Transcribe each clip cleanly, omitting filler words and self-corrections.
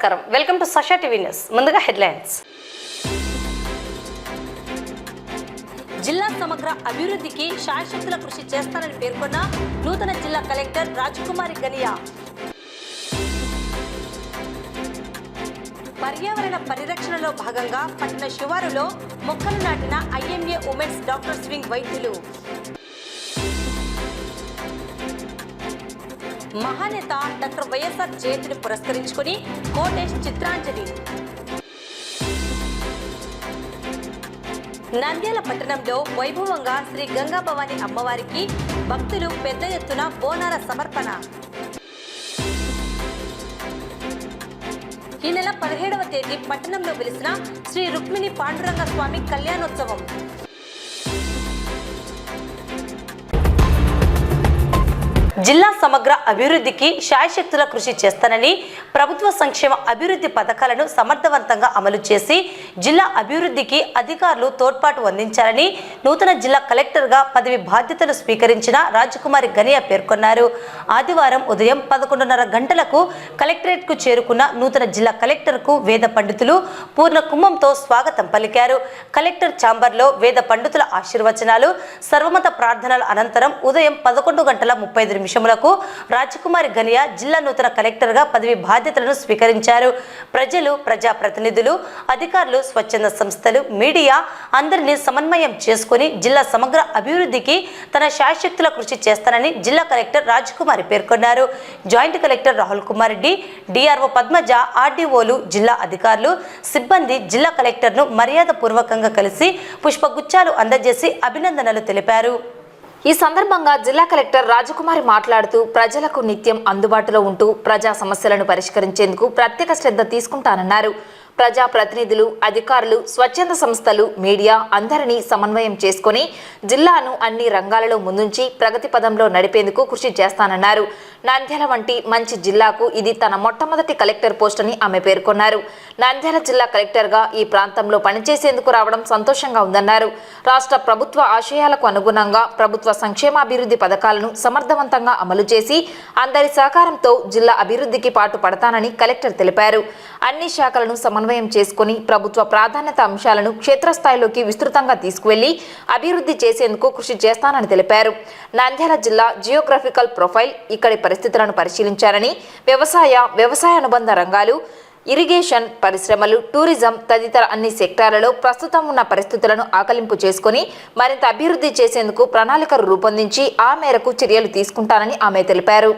నమస్కారం, welcome to Sasha TV news. ముందుగా headlines. జిల్లా సమగ్ర అభివృద్ధికి శాయశక్తుల కృషి చేస్తానని పేర్కొన్న నూతన జిల్లా కలెక్టర్ రాజకుమారి గనియా. పర్యావరణ పరిరక్షణలో భాగంగా పట్టణ శివారులో మొక్కలు నాటిన ఐఎంఏ ఉమెన్స్ డాక్టర్స్ వింగ్ వైద్యులు. మహానేత డాక్టర్ వైఎస్ఆర్ జయంతిని పురస్కరించుకుని కోటేష్ చిత్రాంజలి. నంద్యాల పట్టణంలో వైభవంగా శ్రీ గంగా భవాని అమ్మవారికి భక్తులు పెద్ద ఎత్తున బోనాల సమర్పణ. ఈ నెల 17వ తేదీ పట్టణంలో వెలిసిన శ్రీ రుక్మిణి పాండురంగ స్వామి కళ్యాణోత్సవం. జిల్లా సమగ్ర అభివృద్ధికి శాయశక్తుల కృషి చేస్తానని, ప్రభుత్వ సంక్షేమ అభివృద్ధి పథకాలను సమర్థవంతంగా అమలు చేసి జిల్లా అభివృద్ధికి అధికారులు తోడ్పాటు అందించాలని నూతన జిల్లా కలెక్టర్గా పదవి బాధ్యతలు స్వీకరించిన రాజకుమారి గనియా పేర్కొన్నారు. ఆదివారం ఉదయం 11:30 గంటలకు కలెక్టరేట్కు చేరుకున్న నూతన జిల్లా కలెక్టర్కు వేద పండితులు పూర్ణ కుంభంతో స్వాగతం పలికారు. కలెక్టర్ ఛాంబర్లో వేద పండితుల ఆశీర్వచనాలు, సర్వమత ప్రార్థనల అనంతరం ఉదయం 11:35 నిమిషములకు రాజకుమారి గనియా జిల్లా నూతన కలెక్టర్గా పదవి బాధ్యతలను స్వీకరించారు. ప్రజలు, ప్రజాప్రతినిధులు, అధికారులు, స్వచ్ఛంద సంస్థలు, మీడియా అందరినీ సమన్వయం చేసుకుని జిల్లా సమగ్ర అభివృద్ధికి తన శాయశక్తుల కృషి చేస్తానని జిల్లా కలెక్టర్ రాజకుమారి పేర్కొన్నారు. Joint collector Rahul Kumar Reddy, DRO Padmaja, ఆర్డీఓలు, జిల్లా అధికారులు, సిబ్బంది జిల్లా కలెక్టర్ను మర్యాద పూర్వకంగా కలిసి పుష్పగుచ్చాలు అందజేసి అభినందనలు తెలిపారు. ఈ సందర్భంగా జిల్లా కలెక్టర్ రాజకుమారి మాట్లాడుతూ ప్రజలకు నిత్యం అందుబాటులో ఉంటూ ప్రజా సమస్యలను పరిష్కరించేందుకు ప్రత్యేక శ్రద్ధ తీసుకుంటానన్నారు. ప్రజా ప్రతినిధులు, అధికారులు, స్వచ్ఛంద సంస్థలు, మీడియా అందరినీ సమన్వయం చేసుకుని జిల్లాను అన్ని రంగాలలో ముందుంచి ప్రగతి పదంలో నడిపేందుకు కృషి చేస్తానన్నారు. నంద్యాల వంటి మంచి జిల్లాకు ఇది తన మొట్టమొదటి కలెక్టర్ పోస్ట్ అని ఆమె పేర్కొన్నారు. నంద్యాల జిల్లా కలెక్టర్గా ఈ ప్రాంతంలో పనిచేసేందుకు రావడం సంతోషంగా ఉందన్నారు. రాష్ట్ర ప్రభుత్వ ఆశయాలకు అనుగుణంగా ప్రభుత్వ సంక్షేమాభివృద్ధి పథకాలను సమర్థవంతంగా అమలు చేసి అందరి సహకారంతో జిల్లా అభివృద్ధికి పాటు పడతానని కలెక్టర్ తెలిపారు. అన్ని శాఖలను సమన్వయం చేసుకుని ప్రభుత్వ ప్రాధాన్యత అంశాలను క్షేత్రస్థాయిలోకి విస్తృతంగా తీసుకువెళ్లి అభివృద్ధి చేసేందుకు కృషి చేస్తానని తెలిపారు. నంద్యాల జిల్లా జియోగ్రఫికల్ ప్రొఫైల్, ఇక్కడి పరిస్థితులను పరిశీలించారని వ్యవసాయ అనుబంధ రంగాలు, ఇరిగేషన్, పరిశ్రమలు, టూరిజం తదితర అన్ని సెక్టార్లలో ప్రస్తుతం ఉన్న పరిస్థితులను ఆకలింపు చేసుకుని మరింత అభివృద్ధి చేసేందుకు ప్రణాళికలు రూపొందించి ఆ మేరకు చర్యలు తీసుకుంటానని ఆమె తెలిపారు.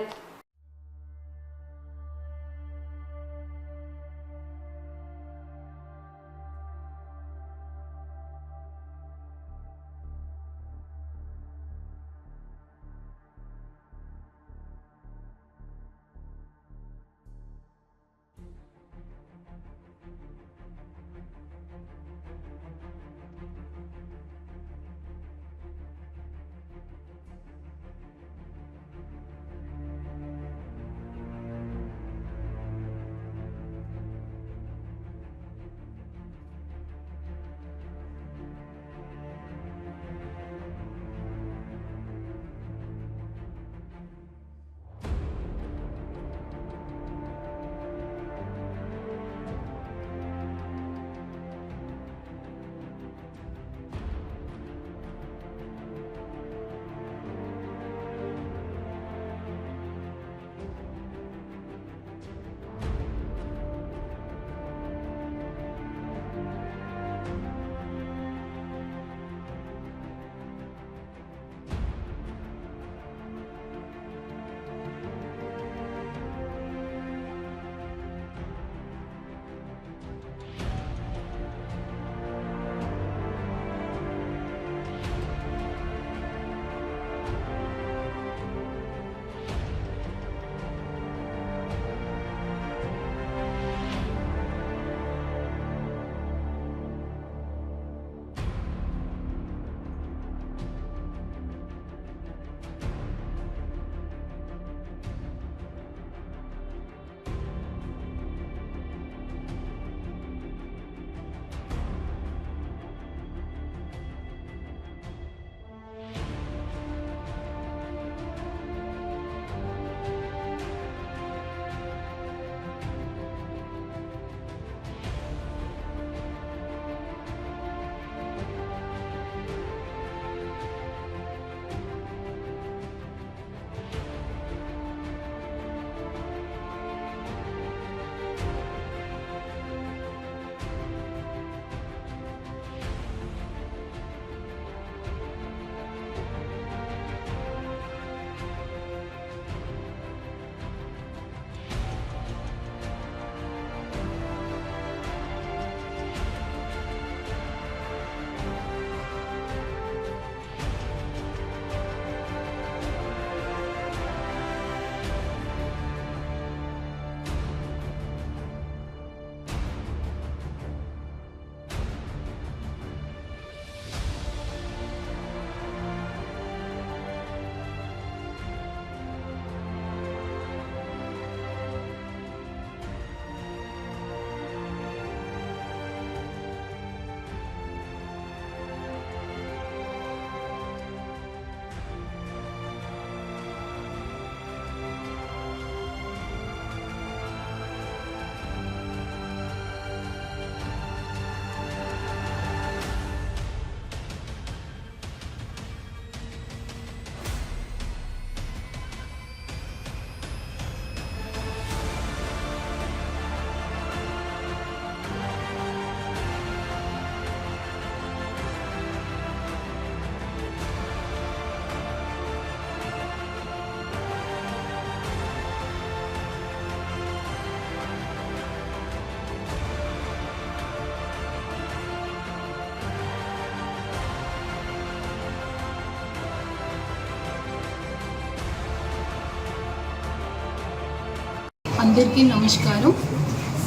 అందరికీ నమస్కారం.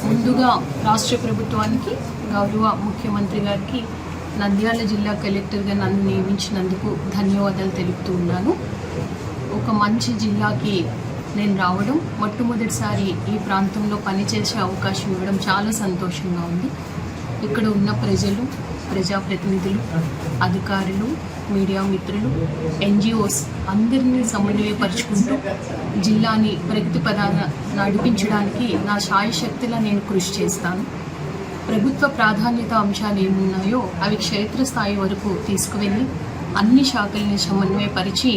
ముందుగా రాష్ట్ర ప్రభుత్వానికి, గౌరవ ముఖ్యమంత్రి గారికి, నంద్యాల జిల్లా కలెక్టర్గా నన్ను నియమించినందుకు ధన్యవాదాలు తెలుపుతూ ఉన్నాను. ఒక మంచి జిల్లాకి నేను రావడం, మొట్టమొదటిసారి ఈ ప్రాంతంలో పనిచేసే అవకాశం ఇవ్వడం చాలా సంతోషంగా ఉంది. ఇక్కడ ఉన్న ప్రజలు, ప్రజాప్రతినిధులు, అధికారులు, మీడియా మిత్రులు, NGOs అందరినీ సమన్వయపరుచుకుంటూ జిల్లాని ప్రగతి పదాన నడిపించడానికి నా శాయశక్తిలా నేను కృషి చేస్తాను. ప్రభుత్వ ప్రాధాన్యత అంశాలు ఏమున్నాయో అవి క్షేత్రస్థాయి వరకు తీసుకువెళ్ళి అన్ని శాఖల్ని సమన్వయపరిచి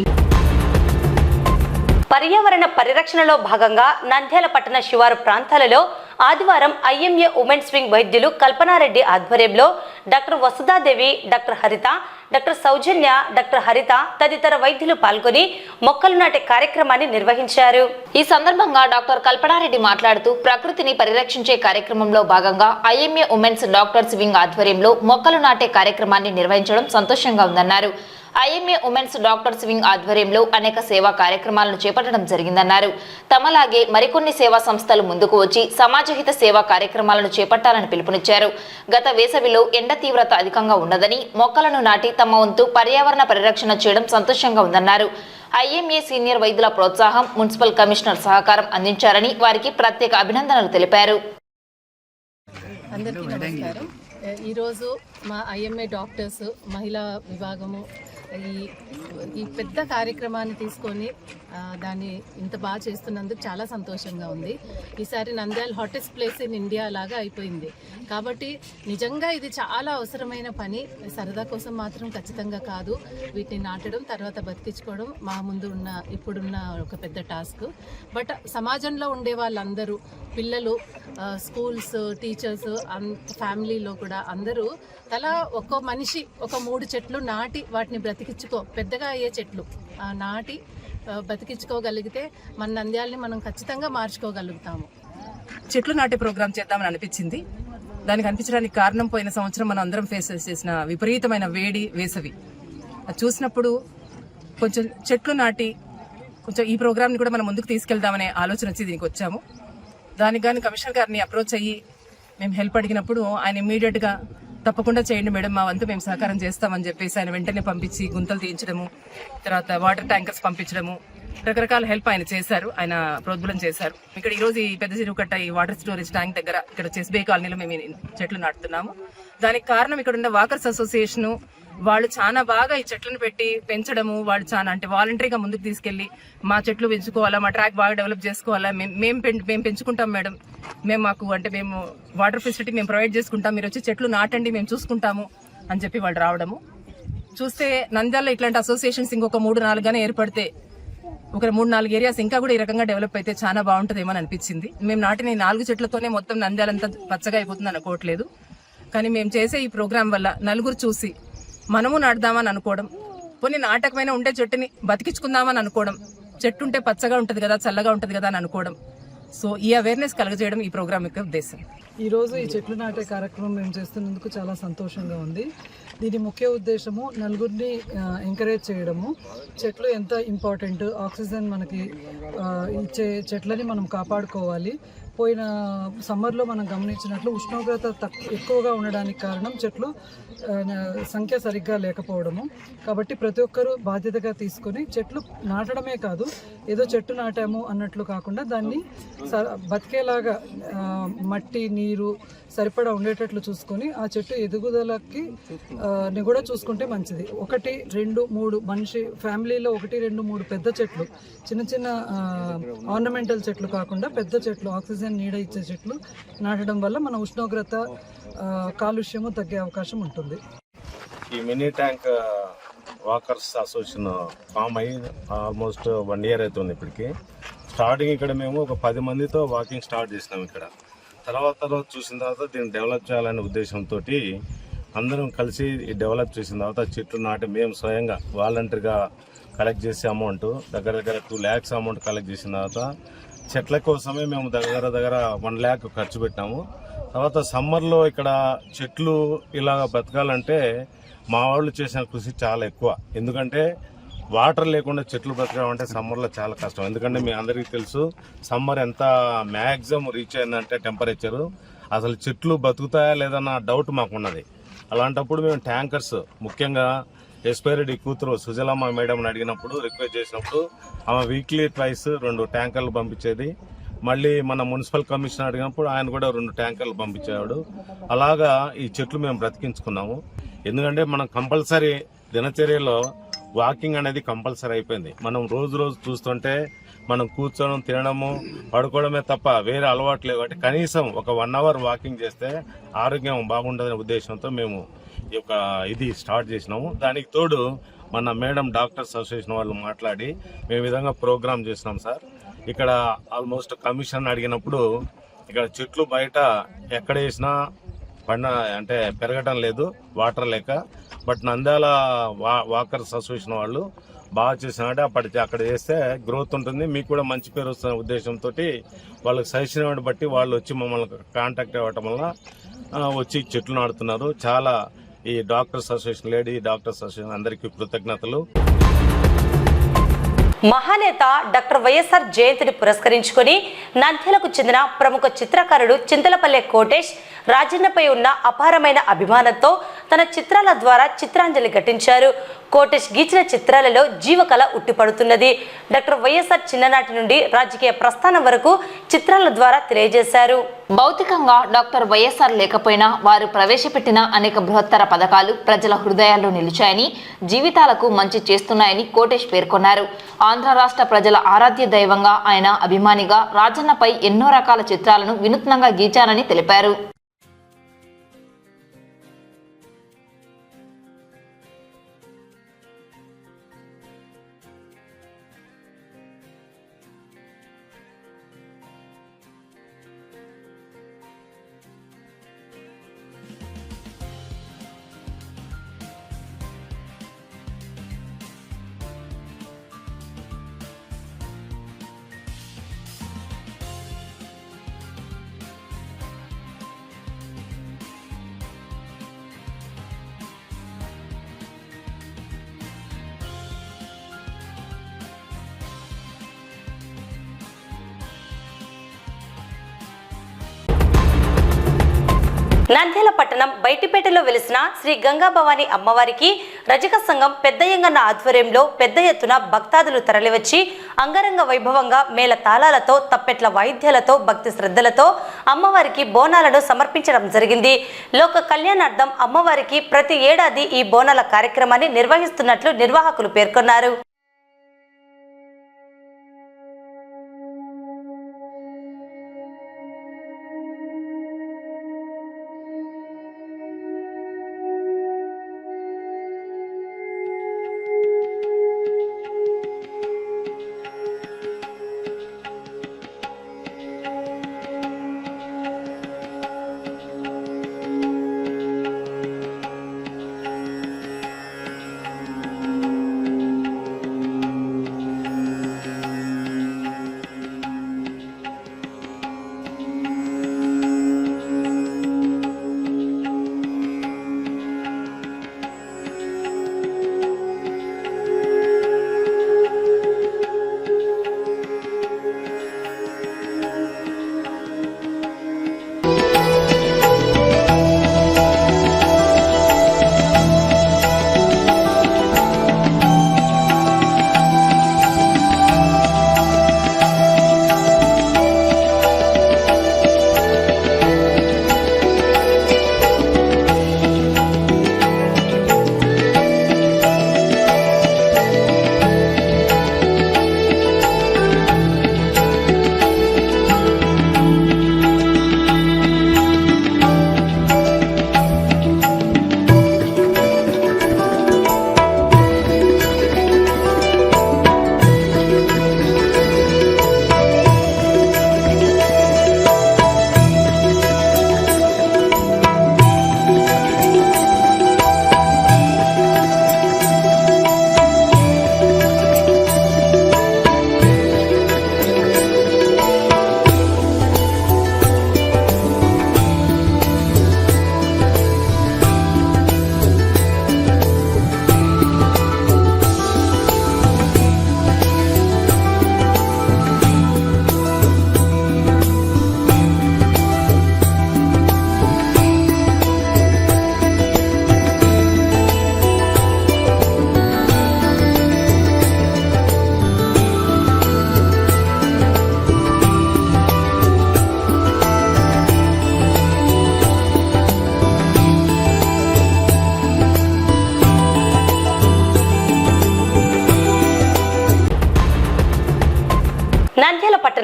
పర్యావరణ పరిరక్షణలో భాగంగా నంద్యాల పట్టణ శివారు ప్రాంతాలలో ఆదివారం IMA ఉమెన్స్ వింగ్ వైద్యులు కల్పనారెడ్డి ఆధ్వర్యంలో డాక్టర్ వసుధాదేవి, డాక్టర్ హరిత, డాక్టర్ సౌజన్య, డాక్టర్ హరిత తదితర వైద్యులు పాల్గొని మొక్కలు నాటే కార్యక్రమాన్ని నిర్వహించారు. ఈ సందర్భంగా డాక్టర్ కల్పనారెడ్డి మాట్లాడుతూ ప్రకృతిని పరిరక్షించే కార్యక్రమంలో భాగంగా IMA ఉమెన్స్ డాక్టర్స్ వింగ్ ఆధ్వర్యంలో మొక్కలు నాటే కార్యక్రమాన్ని నిర్వహించడం సంతోషంగా ఉందన్నారు. IMA ఉమెన్స్ డాక్టర్స్ వింగ్ ఆధ్వర్యంలో అనేక సేవా కార్యక్రమాలను చేపట్టడం జరిగిందన్నారు. తమలాగే మరికొన్ని సేవా సంస్థలు ముందుకు వచ్చి సమాజహిత సేవా కార్యక్రమాలను చేపట్టాలని పిలుపునిచ్చారు. గత వేసవిలో ఎండ తీవ్రత అధికంగా ఉన్నదని మొక్కలను నాటి తమ వంతు పర్యావరణ పరిరక్షణ చేయడం సంతోషంగా ఉందన్నారు. IMA సీనియర్ వైద్యుల ప్రోత్సాహం, మున్సిపల్ కమిషనర్ సహకారం అందించారని వారికి ప్రత్యేక అభినందనలు తెలిపారు. అందరికీ నమస్కారం. ఈరోజు మా IMA డాక్టర్స్ మహిళా విభాగము ఈ పెద్ద కార్యక్రమాన్ని తీసుకొని దాన్ని ఇంత బాగా చేస్తున్నందుకు చాలా సంతోషంగా ఉంది. ఈసారి Nandyal hottest place in India లాగా అయిపోయింది. కాబట్టి నిజంగా ఇది చాలా అవసరమైన పని. సరదా కోసం మాత్రం ఖచ్చితంగా కాదు. వీటిని నాటడం, తర్వాత బతికించుకోవడం మా ముందు ఉన్న ఇప్పుడున్న ఒక పెద్ద టాస్క్. బట్ సమాజంలో ఉండే వాళ్ళందరూ, పిల్లలు, స్కూల్స్, టీచర్స్, ఫ్యామిలీలో కూడా అందరూ తలా ఒక్కో మనిషి ఒక 3 చెట్లు నాటి వాటిని పెద్దగా అయ్యే చెట్లు నాటి బతికించుకోగలిగితే మన నంద్యాలని మనం ఖచ్చితంగా మార్చుకోగలుగుతాము. చెట్లు నాటే ప్రోగ్రాం చేద్దామని అనిపించింది. దానికి అనిపించడానికి కారణం పోయిన సంవత్సరం మనం అందరం ఫేస్ చేసిన విపరీతమైన వేడి, వేసవి. అది చూసినప్పుడు కొంచెం చెట్లు నాటి కొంచెం ఈ ప్రోగ్రామ్ని కూడా మనం ముందుకు తీసుకెళ్దామనే ఆలోచన వచ్చి దీనికి వచ్చాము. దానికి కానీ కమిషనర్ గారిని అప్రోచ్ అయ్యి మేము హెల్ప్ అడిగినప్పుడు ఆయన ఇమ్మీడియట్గా తప్పకుండా చేయండి మేడం, మా వంతు మేము సహకారం చేస్తామని చెప్పేసి ఆయన వెంటనే పంపించి గుంతలు తీయించడము, తర్వాత వాటర్ ట్యాంకర్స్ పంపించడము, రకరకాల హెల్ప్ ఆయన చేశారు. ఆయన ప్రోద్బలం చేశారు. ఇక్కడ ఈ రోజు ఈ పెద్ద చెరువు కట్ట ఈ వాటర్ స్టోరేజ్ ట్యాంక్ దగ్గర ఇక్కడ చెస్బే కాలనీలో మేము చెట్లు నాటుతున్నాము. దానికి కారణం ఇక్కడ ఉన్న వాకర్స్ అసోసియేషన్ వాళ్ళు చాలా బాగా ఈ చెట్లను పెట్టి పెంచడము, వాళ్ళు చాలా అంటే వాలంటరీగా ముందుకు తీసుకెళ్లి మా చెట్లు పెంచుకోవాలా, మా ట్రాక్ బాగా డెవలప్ చేసుకోవాలా, మేము పెంచుకుంటాం మేడం, మేము వాటర్ ఫెసిలిటీ మేము ప్రొవైడ్ చేసుకుంటాం, మీరు వచ్చి చెట్లు నాటండి, మేము చూసుకుంటాము అని చెప్పి వాళ్ళు రావడము చూస్తే నంద్యాలలో ఇట్లాంటి అసోసియేషన్స్ ఇంకొక 3-4 గానే ఏర్పడితే ఒక 3-4 ఏరియాస్ ఇంకా కూడా ఈ రకంగా డెవలప్ అయితే చాలా బాగుంటుందేమో అనిపించింది. మేము నాటిన 4 చెట్లతోనే మొత్తం నంద్యాలంతా పచ్చగా అయిపోతుంది అనుకోవట్లేదు. కానీ మేము చేసే ఈ ప్రోగ్రాం వల్ల నలుగురు చూసి మనము నాటుదామని అనుకోవడం, కొన్ని నాటకమైన ఉండే చెట్టుని బతికించుకుందామని అనుకోవడం, చెట్టు ఉంటే పచ్చగా ఉంటుంది కదా, చల్లగా ఉంటుంది కదా అని అనుకోవడం. సో ఈ అవేర్నెస్ కలగజేయడం ఈ ప్రోగ్రామ్ యొక్క ఉద్దేశం. ఈరోజు ఈ చెట్లు నాటే కార్యక్రమం మేము చేస్తున్నందుకు చాలా సంతోషంగా ఉంది. దీని ముఖ్య ఉద్దేశము నలుగురిని ఎంకరేజ్ చేయడము. చెట్లు ఎంత ఇంపార్టెంట్, ఆక్సిజన్ మనకి ఇచ్చే చెట్లని మనం కాపాడుకోవాలి. పోయిన సమ్మర్లో మనం గమనించినట్లు ఉష్ణోగ్రత ఎక్కువగా ఉండడానికి కారణం చెట్లు సంఖ్య సరిగ్గా లేకపోవడము. కాబట్టి ప్రతి ఒక్కరూ బాధ్యతగా తీసుకొని చెట్లు నాటడమే కాదు, ఏదో చెట్టు నాటాము అన్నట్లు కాకుండా దాన్ని బతికేలాగా మట్టి, నీరు సరిపడా ఉండేటట్లు చూసుకొని ఆ చెట్టు ఎదుగుదలకి కూడా చూసుకుంటే మంచిది. 1, 2, 3 మనిషి ఫ్యామిలీలో 1, 2, 3 పెద్ద చెట్లు, చిన్న చిన్న ఆర్నమెంటల్ చెట్లు కాకుండా పెద్ద చెట్లు, ఆక్సిజన్ నీడ ఇచ్చే చెట్లు నాటడం వల్ల మన ఉష్ణోగ్రత, కాలుష్యము తగ్గే అవకాశం ఉంటుంది. ఈ mini tank walkers association form అయ్యి ఆల్మోస్ట్ 1 year అవుతుంది. ఇప్పటికి స్టార్టింగ్ ఇక్కడ మేము ఒక 10 మందితో వాకింగ్ స్టార్ట్ చేసినాం. ఇక్కడ తర్వాత చూసిన తర్వాత దీన్ని డెవలప్ చేయాలనే ఉద్దేశంతో అందరం కలిసి డెవలప్ చేసిన తర్వాత చెట్లు నాటి మేము స్వయంగా వాలంటరీగా కలెక్ట్ చేసే అమౌంట్ దగ్గర 2 lakhs అమౌంట్ కలెక్ట్ చేసిన తర్వాత చెట్ల కోసమే మేము దగ్గర 1 lakh ఖర్చు పెట్టాము. తర్వాత సమ్మర్లో ఇక్కడ చెట్లు ఇలా బతకాలంటే మా వాళ్ళు చేసిన కృషి చాలా ఎక్కువ. ఎందుకంటే వాటర్ లేకుండా చెట్లు బ్రతకడం అంటే సమ్మర్లో చాలా కష్టం. ఎందుకంటే మీ అందరికీ తెలుసు సమ్మర్ ఎంత మ్యాక్సిమం రీచ్ అయిందంటే టెంపరేచరు, అసలు చెట్లు బతుకుతాయా లేదన్న డౌట్ మాకున్నది. అలాంటప్పుడు మేము ట్యాంకర్స్, ముఖ్యంగా ఎస్పైరెడ్డి కూతురు సుజలమ్మ మేడంని అడిగినప్పుడు, రిక్వెస్ట్ చేసినప్పుడు ఆమె వీక్లీ ట్వైస్ 2 ట్యాంకర్లు పంపించేది. మళ్ళీ మన మున్సిపల్ కమిషనర్ అడిగినప్పుడు ఆయన కూడా 2 ట్యాంకర్లు పంపించేవాడు. అలాగా ఈ చెట్లు మేము బ్రతికించుకున్నాము. ఎందుకంటే మనం కంపల్సరీ దినచర్యలో వాకింగ్ అనేది కంపల్సరీ అయిపోయింది. మనం రోజు చూస్తుంటే మనం కూర్చోవడం, తినడము, పడుకోవడమే తప్ప వేరే అలవాటు లేవు. అంటే కనీసం ఒక 1 అవర్ వాకింగ్ చేస్తే ఆరోగ్యం బాగుంటుందనే ఉద్దేశంతో మేము ఈ యొక్క ఇది స్టార్ట్ చేసినాము. దానికి తోడు మన మేడం డాక్టర్స్ అసోసియేషన్ వాళ్ళు మాట్లాడి మేము విధంగా ప్రోగ్రామ్ చేసినాం సార్. ఇక్కడ ఆల్మోస్ట్ కమిషన్ అడిగినప్పుడు ఇక్కడ చెట్లు బయట ఎక్కడ వేసినా అంటే పెరగటం లేదు, వాటర్ లేక. బట్ నంద్యాల వాకర్స్ అసోసియేషన్ వాళ్ళు బాగా చేసినట్టే అప్పటికి అక్కడ చేస్తే గ్రోత్ ఉంటుంది, మీకు కూడా మంచి పేరు వస్తున్న ఉద్దేశంతో వాళ్ళకి సజెషన్ బట్టి వాళ్ళు వచ్చి మమ్మల్ని కాంటాక్ట్ అవ్వటం వల్ల వచ్చి చెట్లు నాడుతున్నారు. చాలా ఈ doctors association, lady doctors association అందరికీ కృతజ్ఞతలు. మహానేత డాక్టర్ వైఎస్ఆర్ జయంతిని పురస్కరించుకొని నంద్యాలకు చెందిన ప్రముఖ చిత్రకారుడు చింతలపల్లె కోటేష్ రాజన్నపై ఉన్న అపారమైన అభిమానంతో తన చిత్రాల ద్వారా చిత్రాంజలి ఘటించారు. కోటేష్ గీచిన చిత్రాలలో జీవకళ ఉట్టిపడుతున్నది. డాక్టర్ వైఎస్ఆర్ చిన్ననాటి నుండి రాజకీయ ప్రస్థానం వరకు చిత్రాల ద్వారా తెలియజేశారు. భౌతికంగా డాక్టర్ వైఎస్ఆర్ లేకపోయినా వారు ప్రవేశపెట్టిన అనేక బృహత్తర పథకాలు ప్రజల హృదయాల్లో నిలిచాయని, జీవితాలకు మంచి చేస్తున్నాయని కోటేష్ పేర్కొన్నారు. ఆంధ్ర రాష్ట్ర ప్రజల ఆరాధ్య దైవంగా ఆయన అభిమానిగా రాజన్నపై ఎన్నో రకాల చిత్రాలను వినూత్నంగా గీచారని తెలిపారు. నంద్యాల పట్టణం బయటిపేటలో వెలిసిన శ్రీ గంగా భవాని అమ్మవారికి రజక సంఘం పెద్దయ్యంగన్న ఆధ్వర్యంలో పెద్ద ఎత్తున భక్తాదులు తరలివచ్చి అంగరంగ వైభవంగా మేళ తాళాలతో, తప్పెట్ల వాయిద్యాలతో, భక్తి శ్రద్ధలతో అమ్మవారికి బోనాలను సమర్పించడం జరిగింది. లోక కళ్యాణార్థం అమ్మవారికి ప్రతి ఏడాది ఈ బోనాల కార్యక్రమాన్ని నిర్వహిస్తున్నట్లు నిర్వాహకులు పేర్కొన్నారు.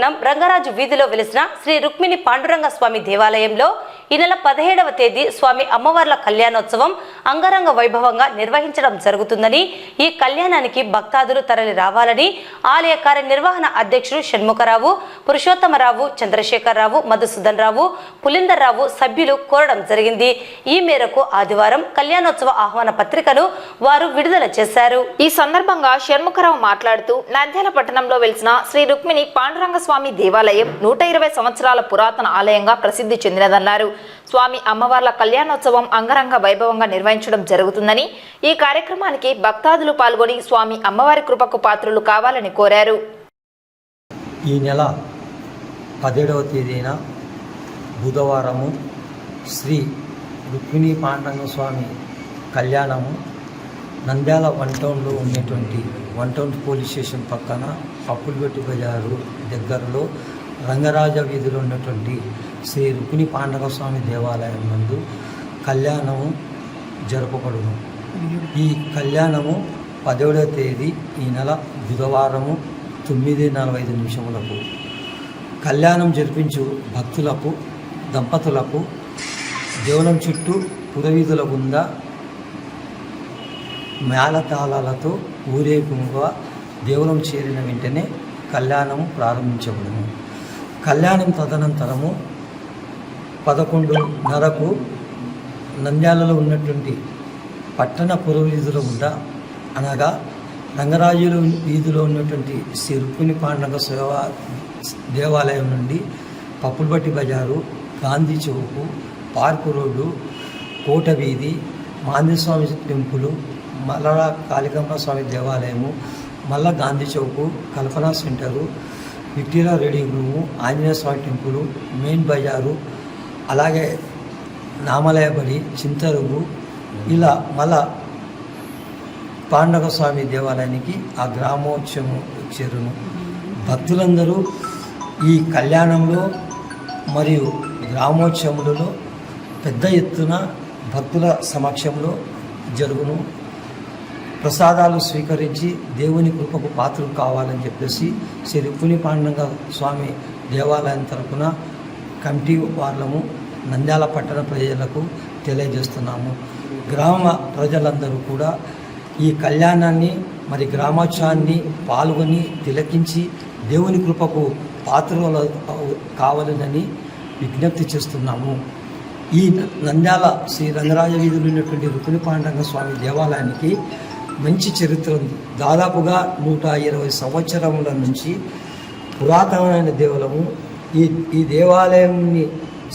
పట్టణం రంగరాజు వీధిలో వెలిసిన శ్రీ రుక్మిణి పాండురంగ స్వామి దేవాలయంలో ఈ నెల 17వ తేదీ స్వామి అమ్మవార్ల కళ్యాణోత్సవం అంగరంగ వైభవంగా నిర్వహించడం జరుగుతుందని, ఈ కళ్యాణానికి భక్తాదులు తరలి రావాలని ఆలయ కార్యనిర్వహణ అధ్యక్షుడు షణ్ముఖరావు, పురుషోత్తమరావు, చంద్రశేఖరరావు, మధుసూదన్ రావు, పులిందర్ రావు సభ్యులు కోరడం జరిగింది. ఈ మేరకు ఆదివారం కళ్యాణోత్సవ ఆహ్వాన పత్రికను వారు విడుదల చేశారు. ఈ సందర్భంగా షణ్ముఖరావు మాట్లాడుతూ నంద్యాల పట్టణంలో వెలిసిన శ్రీ రుక్మిణి పాండురంగ స్వామి దేవాలయం 120 సంవత్సరాల పురాతన ఆలయంగా ప్రసిద్ధి చెందినదన్నారు. స్వామి అమ్మవార్ల కళ్యాణోత్సవం అంగరంగ వైభవంగా నిర్వహించడం జరుగుతుందని, ఈ కార్యక్రమానికి భక్తాదులు పాల్గొని స్వామి అమ్మవారి కృపకు పాత్రులు కావాలని కోరారు. ఈ నెల 17వ తేదీన బుధవారము శ్రీ రుక్మిణి పాండురంగ స్వామి కళ్యాణము నంద్యాల వన్ టౌన్లో ఉన్నటువంటి వన్ టౌన్ పోలీస్ స్టేషన్ పక్కన అప్పులగొట్టి బజారు దగ్గరలో రంగరాజ వీధిలో ఉన్నటువంటి శ్రీ రుక్మిణి పాండురంగ స్వామి దేవాలయం నందు కళ్యాణము జరపబడును. ఈ కళ్యాణము 17వ తేదీ ఈ నెల బుధవారము 9:45 కళ్యాణం జరిపించు భక్తులకు, దంపతులకు దేవలం చుట్టూ పురవీధుల గుండా మేళతాళాలతో ఊరేగింపుగా దేవలం చేరిన వెంటనే కళ్యాణం ప్రారంభించబడును. కళ్యాణం తదనంతరము 11:30కు నంద్యాలలో ఉన్నటువంటి పట్టణ పురవీధుల గుండా అనగా రంగరాజుల వీధిలో ఉన్నటువంటి శ్రీ రుక్మిణి పాండురంగ దేవాలయం నుండి పప్పులబట్టి బజారు, గాంధీ చౌకు, పార్కు రోడ్డు, కోట వీధి, మాందేస్వామి టెంపుల్, మల్లరా కాళికమ్మ స్వామి దేవాలయము, మళ్ళా గాంధీ చౌకు, Kalpana centre, Victoria reading room, Anjaneya Swamy temple, main బజారు, అలాగే నామలయబడి, చింతరుగు, ఇలా మళ్ళా పాండురంగ స్వామి దేవాలయానికి ఆ గ్రామోత్సవం చేరును. భక్తులందరూ ఈ కళ్యాణంలో మరియు గ్రామోత్సవములలో పెద్ద ఎత్తున భక్తుల సమక్షంలో జరుగును. ప్రసాదాలు స్వీకరించి దేవుని కృపకు పాత్రలు కావాలని చెప్పేసి శ్రీ రుక్మిణి పాండురంగ స్వామి దేవాలయం తరపున కమిటీ వాళ్ళము నంద్యాల పట్టణ ప్రజలకు తెలియజేస్తున్నాము. గ్రామ ప్రజలందరూ కూడా ఈ కళ్యాణాన్ని మరి గ్రామోత్సవాన్ని పాల్గొని తిలకించి దేవుని కృపకు పాత్రలు కావాలని విజ్ఞప్తి చేస్తున్నాము. ఈ నంద్యాల శ్రీ రంగరాజ వీధిలో ఉన్నటువంటి రుక్మిణి పాండురంగ స్వామి దేవాలయానికి మంచి చరిత్ర ఉంది. దాదాపుగా 120 సంవత్సరముల నుంచి పురాతనమైన దేవాలయము. ఈ దేవాలయాన్ని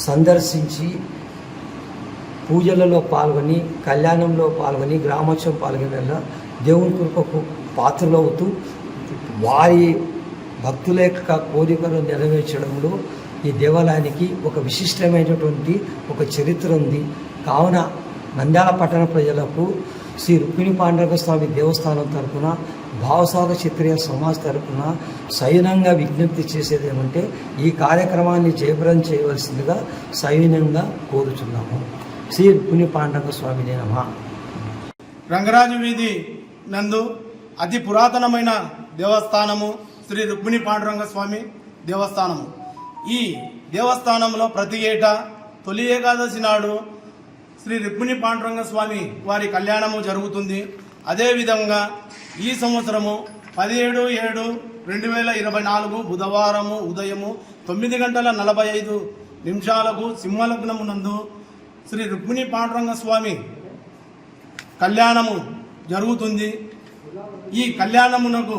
సందర్శించి పూజలలో పాల్గొని, కళ్యాణంలో పాల్గొని, గ్రామోత్సవం పాల్గొనే దేవుని కృపకు పాత్రలవుతూ వారి భక్తుల యొక్క కోరికలు నెరవేర్చడంలో ఈ దేవాలయానికి ఒక విశిష్టమైనటువంటి ఒక చరిత్ర ఉంది. కావున నంద్యాల పట్టణ ప్రజలకు శ్రీ రుక్మిణి పాండురంగ స్వామి దేవస్థానం తరఫున, భావసాగ క్షత్రియ సమాజ్ తరఫున సవినంగా విజ్ఞప్తి చేసేది ఏమంటే ఈ కార్యక్రమాన్ని జయప్రదం చేయవలసిందిగా సవినంగా కోరుచున్నాము. శ్రీ రుక్మిణి పాండురంగ స్వామినే నమః. రంగరాజు వీధి నందు అతి పురాతనమైన దేవస్థానము శ్రీ రుక్మిణి పాండురంగ స్వామి దేవస్థానము. ఈ దేవస్థానంలో ప్రతి ఏటా తొలి ఏకాదశి నాడు శ్రీ రుక్మిణి పాండురంగ స్వామి వారి కళ్యాణము జరుగుతుంది. అదేవిధంగా ఈ సంవత్సరము 17/7/2024 బుధవారము ఉదయము 9:45 సింహలగ్నము నందు శ్రీ రుక్మిణి పాండురంగ స్వామి కళ్యాణము జరుగుతుంది. ఈ కళ్యాణమునకు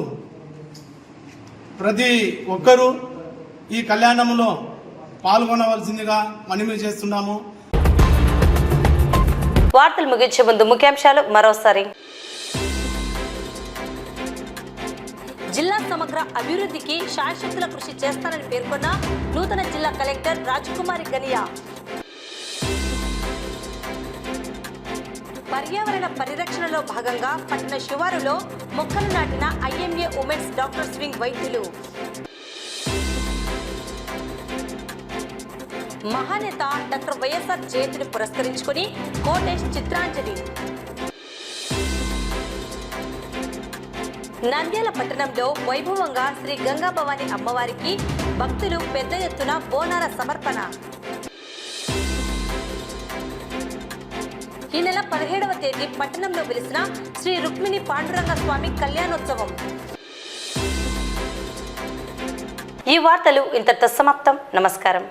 ప్రతి ఒక్కరూ ఈ కళ్యాణములో పాల్గొనవలసిందిగా మనవి చేస్తున్నాము. వార్తలు ముగించే ముందు ముఖ్యాంశాలు మరోసారి. జిల్లా సమగ్ర అభివృద్ధికి శాయశక్తుల కృషి చేస్తానని పేర్కొన్న నూతన జిల్లా కలెక్టర్ రాజకుమారి గనియా. పర్యావరణ పరిరక్షణలో భాగంగా పట్టణ శివారులో మొక్కలు నాటిన ఐఎంఏ ఉమెన్స్ డాక్టర్స్ వింగ్ వైద్యులు. మహానేత డాక్టర్ వైఎస్ఆర్ జయంతిని పురస్కరించుకుని కోటేష్ చిత్రాంజలి. నంద్యాల పట్టణంలో వైభవంగా శ్రీ గంగా భవాని అమ్మవారికి భక్తులు పెద్ద ఎత్తున బోనాల సమర్పణ. ఈ నెల 17వ తేదీ పట్టణంలో వెలిసిన శ్రీ రుక్మిణి పాండురంగ స్వామి కళ్యాణోత్సవం. ఈ వార్తలు ఇంతటితో సమాప్తం. నమస్కారం.